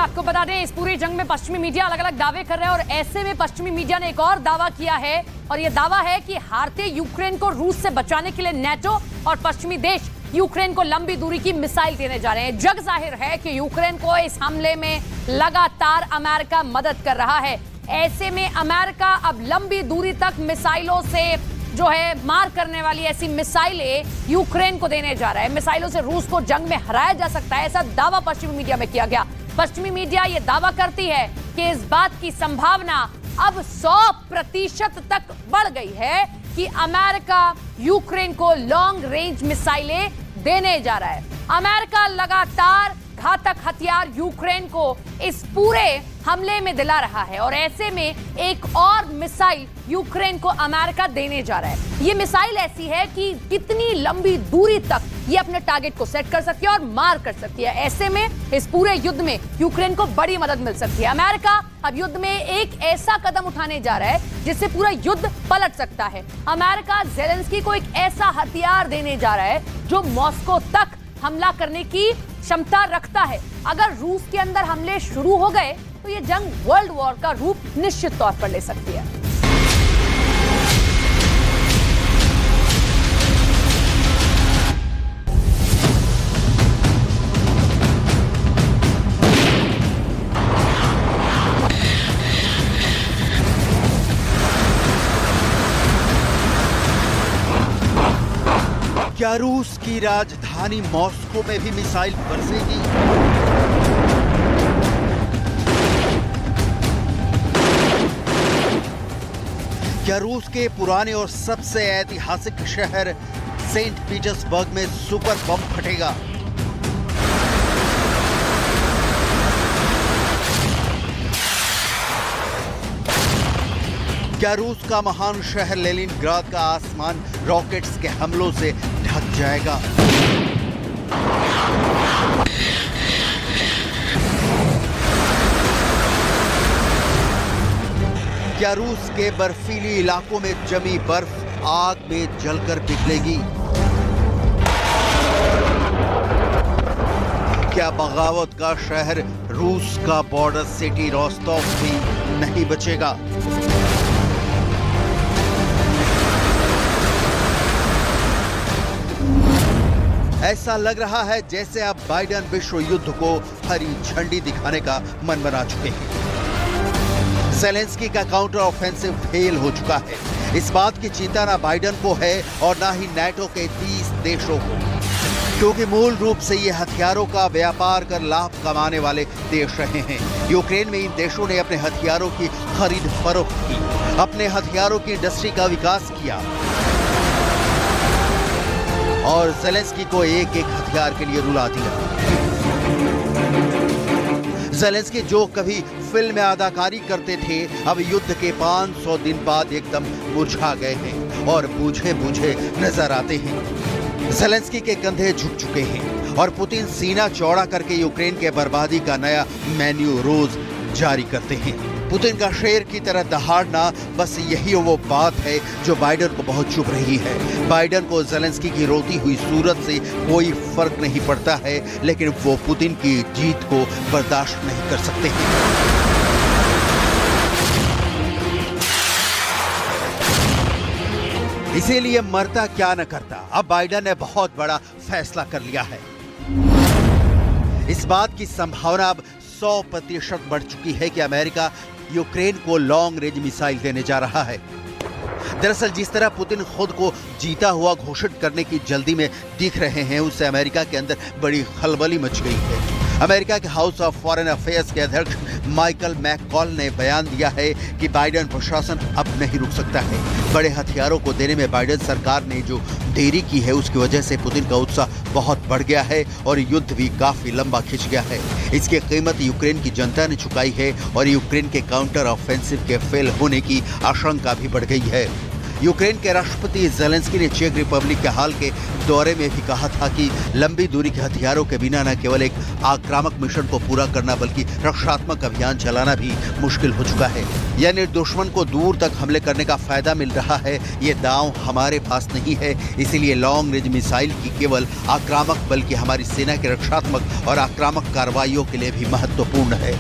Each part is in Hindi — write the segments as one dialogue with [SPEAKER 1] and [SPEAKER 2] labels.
[SPEAKER 1] आपको बता दें इस पूरी जंग में पश्चिमी मीडिया अलग अलग दावे कर रहे हैं और ऐसे में पश्चिमी मीडिया ने एक और दावा किया है और यह दावा है कि हारते यूक्रेन को रूस से बचाने के लिए नेटो और पश्चिमी देश यूक्रेन को लंबी दूरी की मिसाइल देने जा रहे हैं। जग जाहिर है कि यूक्रेन को इस हमले में लगातार अमेरिका मदद कर रहा है। ऐसे में अमेरिका अब लंबी दूरी तक मिसाइलों से जो है मार करने वाली ऐसी मिसाइलें यूक्रेन को देने जा रहा है। मिसाइलों से रूस को जंग में हराया जा सकता है, ऐसा दावा पश्चिमी मीडिया में किया गया। पश्चिमी मीडिया यह दावा करती है कि इस बात की संभावना अब 100% तक बढ़ गई है कि अमेरिका यूक्रेन को लॉन्ग रेंज मिसाइलें देने जा रहा है। अमेरिका लगातार घातक हथियार यूक्रेन को इस पूरे हमले में दिला रहा है और ऐसे में एक और मिसाइल यूक्रेन को अमेरिका देने जा रहा है। ये मिसाइल ऐसी है कि कितनी लंबी दूरी तक ये अपने टारगेट को सेट कर सकती है और मार कर सकती है। ऐसे में इस पूरे युद्ध में यूक्रेन को बड़ी मदद मिल सकती है। अमेरिका अब युद्ध में एक ऐसा कदम उठाने जा रहा है जिससे पूरा युद्ध पलट सकता है। अमेरिका ज़ेलेंस्की को एक ऐसा हथियार देने जा रहा है जो मॉस्को तक हमला करने की क्षमता रखता है। अगर रूस के अंदर हमले शुरू हो गए तो यह जंग वर्ल्ड वॉर का रूप निश्चित तौर पर ले सकती है।
[SPEAKER 2] क्या रूस की राजधानी मॉस्को में भी मिसाइल बरसेगी? क्या रूस के पुराने और सबसे ऐतिहासिक शहर सेंट पीटर्सबर्ग में सुपर बम फटेगा? क्या रूस का महान शहर लेनिनग्राद का आसमान रॉकेट्स के हमलों से ढक जाएगा? क्या रूस के बर्फीली इलाकों में जमी बर्फ आग में जलकर पिघलेगी? क्या बगावत का शहर रूस का बॉर्डर सिटी रोस्टोव भी नहीं बचेगा? ऐसा लग रहा है जैसे अब बाइडेन विश्व युद्ध को हरी झंडी दिखाने का मन बना चुके हैं। ज़ेलेंस्की का काउंटर ऑफेंसिव फेल हो चुका है। इस बात की चिंता ना बाइडेन को है और ना ही नाटो के 30 देशों को, क्योंकि मूल रूप से ये हथियारों का व्यापार कर लाभ कमाने वाले देश रहे हैं। यूक्रेन में इन देशों ने अपने हथियारों की खरीद फरोख्त की, अपने हथियारों की इंडस्ट्री का विकास किया और ज़ेलेंस्की को एक एक हथियार के लिए रुला दिया। ज़ेलेंस्की जो कभी फिल्म में अदाकारी करते थे अब युद्ध के 500 दिन बाद एकदम मुरझा गए हैं और बूझे बूझे नजर आते हैं। ज़ेलेंस्की के कंधे झुक चुके हैं और पुतिन सीना चौड़ा करके यूक्रेन के बर्बादी का नया मेन्यू रोज जारी करते हैं। पुतिन का शेर की तरह दहाड़ना बस यही वो बात है जो बाइडेन को बहुत चुभ रही है। बाइडेन को ज़ेलेंस्की की रोती हुई सूरत से कोई फर्क नहीं पड़ता है, लेकिन वो पुतिन की जीत को बर्दाश्त नहीं कर सकते हैं। इसीलिए मरता क्या न करता, अब बाइडेन ने बहुत बड़ा फैसला कर लिया है। इस बात की संभावना अब 100% बढ़ चुकी है कि अमेरिका यूक्रेन को लॉन्ग रेंज मिसाइल देने जा रहा है। दरअसल जिस तरह पुतिन खुद को जीता हुआ घोषित करने की जल्दी में दिख रहे हैं, उससे अमेरिका के अंदर बड़ी खलबली मच गई है। अमेरिका के हाउस ऑफ फॉरेन अफेयर्स के अध्यक्ष माइकल मैककॉल ने बयान दिया है कि बाइडेन प्रशासन अब नहीं रुक सकता है। बड़े हथियारों को देने में बाइडेन सरकार ने जो देरी की है उसकी वजह से पुतिन का उत्साह बहुत बढ़ गया है और युद्ध भी काफी लंबा खिंच गया है। इसकी कीमत यूक्रेन की जनता ने चुकाई है और यूक्रेन के काउंटर ऑफेंसिव के फेल होने की आशंका भी बढ़ गई है। यूक्रेन के राष्ट्रपति जेलेंस्की ने चेक रिपब्लिक के हाल के दौरे में भी कहा था कि लंबी दूरी के हथियारों के बिना न केवल एक आक्रामक मिशन को पूरा करना बल्कि रक्षात्मक अभियान चलाना भी मुश्किल हो चुका है। यानी दुश्मन को दूर तक हमले करने का फायदा मिल रहा है, ये दांव हमारे पास नहीं है। इसीलिए लॉन्ग रेंज मिसाइल की केवल आक्रामक बल्कि हमारी सेना के रक्षात्मक और आक्रामक कार्रवाइयों के लिए भी महत्वपूर्ण है।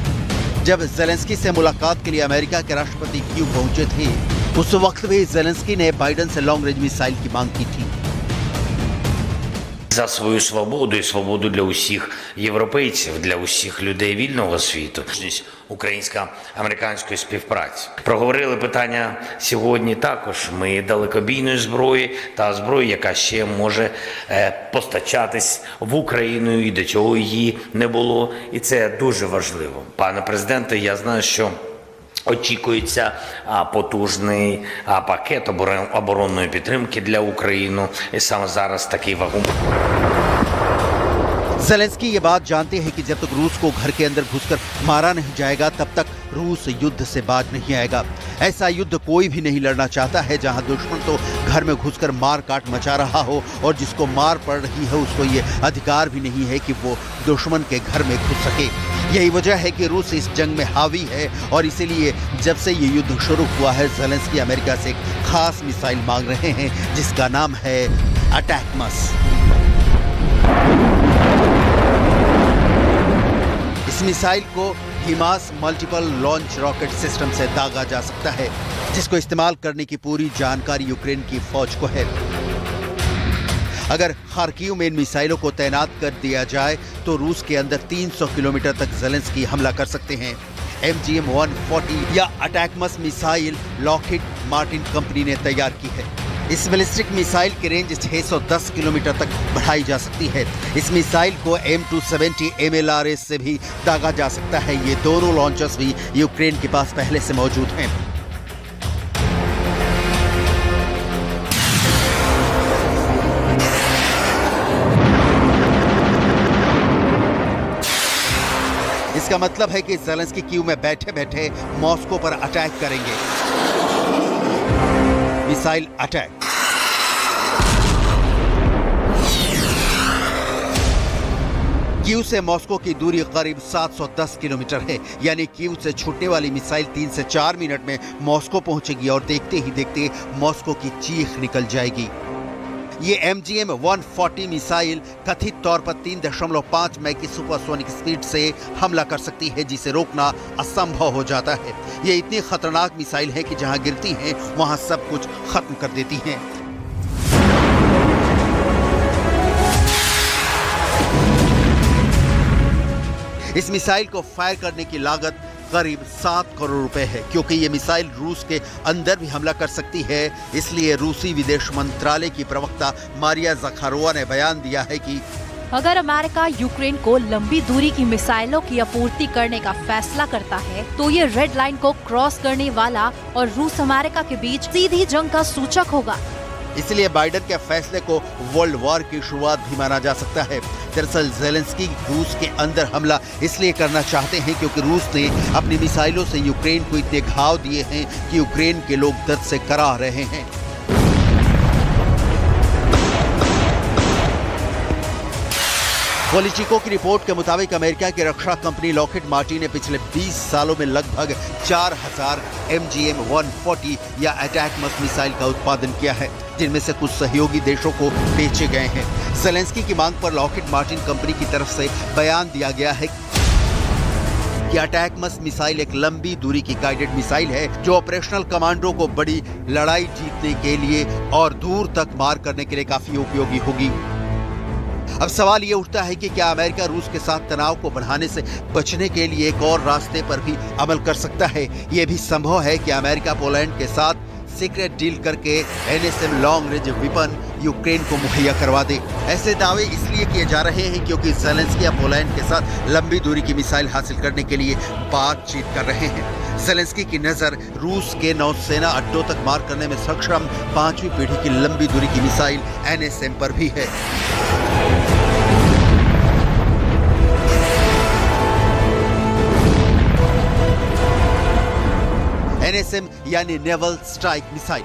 [SPEAKER 2] जब जेलेंस्की से मुलाकात के लिए अमेरिका के राष्ट्रपति कीव पहुंचे थे, उस वक्त भी जेलेंस्की ने बाइडेन से लॉन्ग रेंज मिसाइल की मांग की थी।
[SPEAKER 3] За свою свободу і свободу для усіх європейців, для усіх людей вільного світу. Українсько-американської співпраці. Проговорили питання сьогодні також. Ми далекобійної зброї та зброї, яка ще може постачатись в Україну і до цього її не було. І це дуже важливо. Пане президенте, я знаю, що очікується потужний пакет оборонної підтримки для України. І саме зараз такий вагомий.
[SPEAKER 2] जेलेंस्की ये बात जानते हैं कि जब तक रूस को घर के अंदर घुसकर मारा नहीं जाएगा तब तक रूस युद्ध से बाज नहीं आएगा। ऐसा युद्ध कोई भी नहीं लड़ना चाहता है जहां दुश्मन तो घर में घुसकर मार काट मचा रहा हो और जिसको मार पड़ रही है उसको ये अधिकार भी नहीं है कि वो दुश्मन के घर में घुस सके। यही वजह है कि रूस इस जंग में हावी है और इसीलिए जब से ये युद्ध शुरू हुआ है जेलेंस्की अमेरिका से एक खास मिसाइल मांग रहे हैं जिसका नाम है अटैकमस। इस मिसाइल को हिमास मल्टीपल लॉन्च रॉकेट सिस्टम से दागा जा सकता है जिसको इस्तेमाल करने की पूरी जानकारी यूक्रेन की फौज को है। अगर खार्किव में इन मिसाइलों को तैनात कर दिया जाए तो रूस के अंदर 300 किलोमीटर तक जेलेंस्की हमला कर सकते हैं। MGM-140 या अटैकमस मिसाइल लॉकहीड मार्टिन कंपनी ने तैयार की है। इस बैलिस्टिक मिसाइल की रेंज 610 किलोमीटर तक बढ़ाई जा सकती है। इस मिसाइल को M270 MLRS से भी दागा जा सकता है। ये दोनों लॉन्चर्स भी यूक्रेन के पास पहले से मौजूद हैं। इसका मतलब है कि जेलेंस्की कीव में बैठे बैठे मॉस्को पर अटैक करेंगे। Missile attack. कीव से मॉस्को की दूरी करीब 710 किलोमीटर है, यानी कीव से छूटने वाली मिसाइल 3 से 4 मिनट में मॉस्को पहुंचेगी और देखते ही देखते मॉस्को की चीख निकल जाएगी। ये MGM-140 मिसाइल कथित तौर पर 3.5 मैक की सुपरसोनिक स्पीड से हमला कर सकती है जिसे रोकना असंभव हो जाता है। ये इतनी खतरनाक मिसाइल है कि जहां गिरती हैं वहां सब कुछ खत्म कर देती हैं। इस मिसाइल को फायर करने की लागत करीब 7 करोड़ रुपए है। क्योंकि ये मिसाइल रूस के अंदर भी हमला कर सकती है, इसलिए रूसी विदेश मंत्रालय की प्रवक्ता मारिया ज़खारोवा ने बयान दिया है कि
[SPEAKER 4] अगर अमेरिका यूक्रेन को लंबी दूरी की मिसाइलों की आपूर्ति करने का फैसला करता है तो ये रेड लाइन को क्रॉस करने वाला और रूस अमेरिका के बीच सीधी जंग का सूचक होगा।
[SPEAKER 2] इसलिए बाइडेन के फैसले को वर्ल्ड वॉर की शुरुआत भी माना जा सकता है। दरअसल जेलेंस्की रूस के अंदर हमला इसलिए करना चाहते हैं क्योंकि रूस ने अपनी मिसाइलों से यूक्रेन को इतने घाव दिए हैं कि यूक्रेन के लोग दर्द से कराह रहे हैं। पॉलिटिको की रिपोर्ट के मुताबिक अमेरिका की रक्षा कंपनी लॉकहीड मार्टिन ने पिछले 20 सालों में लगभग 4000 MGM-140 या अटैकमस मिसाइल का उत्पादन किया है, जिनमें से कुछ सहयोगी देशों को बेचे गए हैं। जेलेंस्की की मांग पर लॉकहीड मार्टिन कंपनी की तरफ से बयान दिया गया है कि अटैकमस मिसाइल एक लंबी दूरी की गाइडेड मिसाइल है जो ऑपरेशनल कमांडो को बड़ी लड़ाई जीतने के लिए और दूर तक मार करने के लिए काफी उपयोगी होगी। अब सवाल ये उठता है कि क्या अमेरिका रूस के साथ तनाव को बढ़ाने से बचने के लिए एक और रास्ते पर भी अमल कर सकता है। ये भी संभव है कि अमेरिका पोलैंड के साथ सीक्रेट डील करके NSM long range weapon Ukraine को मुहैया करवा दे। ऐसे दावे इसलिए किए जा रहे हैं क्योंकि जेलेंस्की पोलैंड के साथ लंबी दूरी की मिसाइल हासिल करने के लिए बातचीत कर रहे हैं। जेलेंस्की की नजर रूस के नौसेना अड्डों तक मार करने में सक्षम 5वीं पीढ़ी की लंबी दूरी की मिसाइल NSM पर भी है। NSM यानी नेवल स्ट्राइक मिसाइल।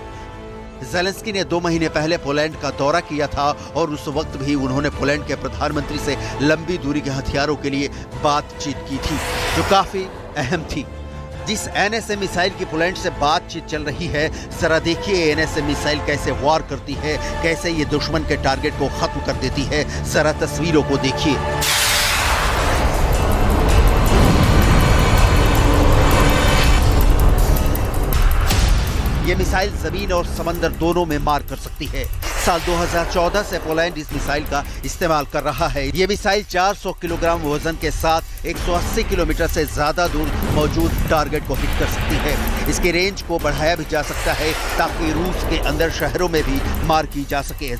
[SPEAKER 2] ज़ेलेंस्की ने 2 महीने पहले पोलैंड का दौरा किया था और उस वक्त भी उन्होंने पोलैंड के प्रधानमंत्री से लंबी दूरी के हथियारों के लिए बातचीत की थी, जो काफी अहम थी। जिस एनएसए मिसाइल की पोलैंड से बातचीत चल रही है, जरा देखिए एनएसए मिसाइल कैसे वार करती है, कैसे ये दुश्मन के टारगेट को खत्म कर देती है। जरा तस्वीरों को देखिए। ये मिसाइल जमीन और समंदर दोनों में मार कर सकती है। साल 2014 से पोलैंड इस मिसाइल का इस्तेमाल कर रहा है। ये मिसाइल 400 किलोग्राम वजन के साथ 180 किलोमीटर से ज्यादा दूर मौजूद टारगेट को हिट कर सकती है। इसकी रेंज को बढ़ाया भी जा सकता है ताकि रूस के अंदर शहरों में भी मार की जा सके।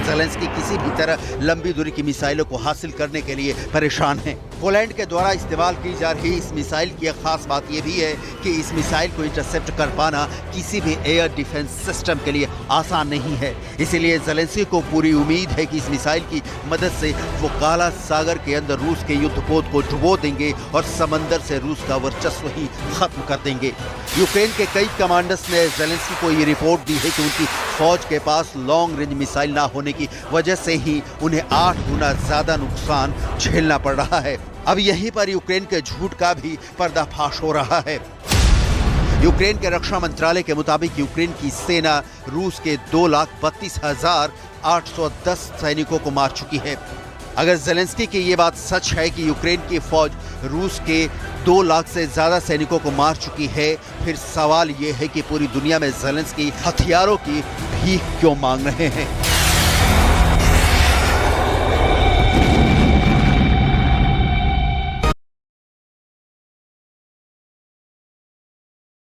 [SPEAKER 2] ज़ेलेंस्की किसी भी तरह लंबी दूरी की मिसाइलों को हासिल करने के लिए परेशान हैं। पोलैंड के द्वारा इस्तेमाल की जा रही इस मिसाइल की एक खास बात यह भी है कि इस मिसाइल को इंटरसेप्ट कर पाना किसी भी एयर डिफेंस सिस्टम के लिए आसान नहीं है। इसीलिए ज़ेलेंस्की को पूरी उम्मीद है कि इस मिसाइल की मदद से वो काला सागर के अंदर रूस के युद्धपोत को डुबो देंगे और समंदर से रूस का वर्चस्व ही खत्म कर देंगे। यूक्रेन के कई कमांडर्स ने ज़ेलेंस्की को ये रिपोर्ट दी है कि उनकी फौज के पास लॉन्ग रेंज मिसाइल ना होने की वजह से ही उन्हें 8 गुना ज्यादा नुकसान झेलना पड़ रहा है। अब यहीं पर यूक्रेन के झूठ का भी पर्दाफाश हो रहा है। यूक्रेन के रक्षा मंत्रालय के मुताबिक यूक्रेन की सेना रूस के 2,32,810 सैनिकों को मार चुकी है। अगर ज़ेलेंस्की की ये बात सच है कि यूक्रेन की फौज रूस के 2 लाख से ज्यादा सैनिकों को मार चुकी है, फिर सवाल ये है कि पूरी दुनिया में ज़ेलेंस्की हथियारों की भीख क्यों मांग रहे हैं।